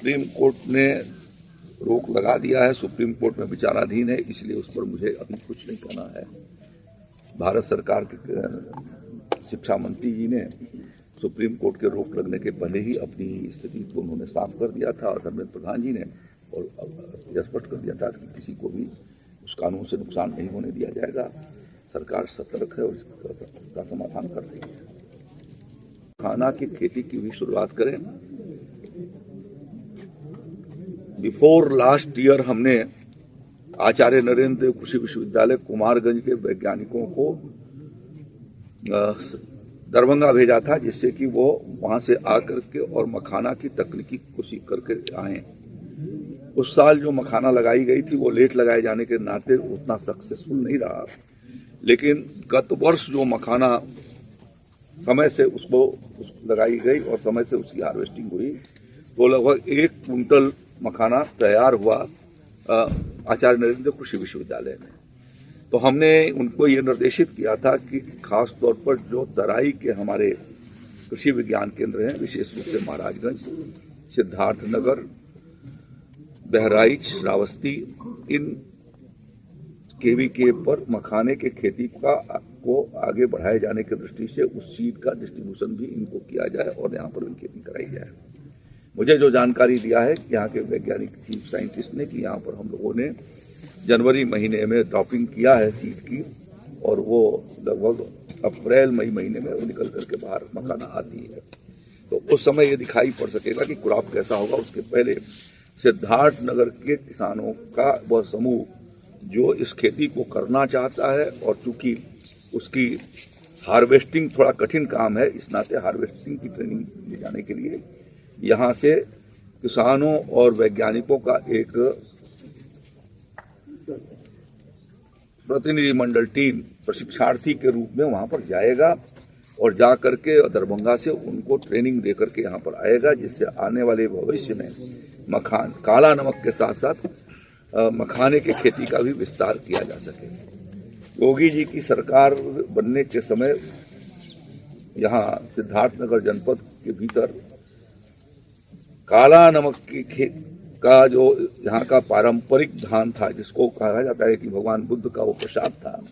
Supreme court ने रोक लगा दिया है, सुप्रीम कोर्ट में विचाराधीन है, इसलिए उस पर मुझे अभी कुछ नहीं कहना है। भारत सरकार के शिक्षा मंत्री जी ने सुप्रीम कोर्ट के रोक लगने के पहले ही अपनी स्थिति को उन्होंने साफ कर दिया था और धर्मेंद्र प्रधान जी ने और स्पष्ट कर दिया था कि किसी को भी उस कानून से नुकसान नहीं होने दिया जाएगा। सरकार सतर्क है और इसका समाधान कर रही है। खाना की खेती की भी शुरुआत करें। बिफोर लास्ट ईयर हमने आचार्य नरेंद्र देव कृषि विश्वविद्यालय कुमारगंज के वैज्ञानिकों को दरभंगा भेजा था, जिससे कि वो वहां से आकर के और मखाना की तकनीकी कोशिश करके आए। उस साल जो मखाना लगाई गई थी वो लेट लगाए जाने के नाते उतना सक्सेसफुल नहीं रहा, लेकिन गत वर्ष जो मखाना समय से उसको लगाई गई और समय से उसकी हार्वेस्टिंग हुई तो लगभग 1 क्विंटल मखाना तैयार हुआ आचार्य नरेंद्र देव कृषि विश्वविद्यालय में। तो हमने उनको ये निर्देशित किया था कि खास तौर पर जो तराई के हमारे कृषि विज्ञान केंद्र हैं, विशेष रूप से महाराजगंज, सिद्धार्थनगर, बहराइच, श्रावस्ती, इन केवीके पर मखाने के खेती को आगे बढ़ाए जाने की दृष्टि से उस सीड का डिस्ट्रीब्यूशन भी इनको किया जाए और यहाँ पर भी खेती कराई जाए। मुझे जो जानकारी दिया है यहाँ के वैज्ञानिक चीफ साइंटिस्ट ने कि यहाँ पर हम लोगों ने जनवरी महीने में ड्रॉपिंग किया है सीड की और वो लगभग अप्रैल मई महीने में वो निकल करके बाहर मखाना आती है। तो उस समय ये दिखाई पड़ सकेगा कि क्रॉप कैसा होगा। उसके पहले सिद्धार्थनगर के किसानों का वह समूह जो इस खेती को करना चाहता है और चूंकि उसकी हार्वेस्टिंग थोड़ा कठिन काम है, इस नाते हार्वेस्टिंग की ट्रेनिंग ले जाने के लिए यहाँ से किसानों और वैज्ञानिकों का एक प्रतिनिधिमंडल टीम प्रशिक्षार्थी के रूप में वहां पर जाएगा और जा करके दरभंगा से उनको ट्रेनिंग दे करके यहाँ पर आएगा, जिससे आने वाले भविष्य में काला नमक के साथ साथ मखाने की खेती का भी विस्तार किया जा सके। योगी जी की सरकार बनने के समय यहाँ सिद्धार्थनगर जनपद के भीतर काला नमक की का जो यहाँ का पारंपरिक धान था, जिसको कहा जाता है कि भगवान बुद्ध का वो प्रसाद था,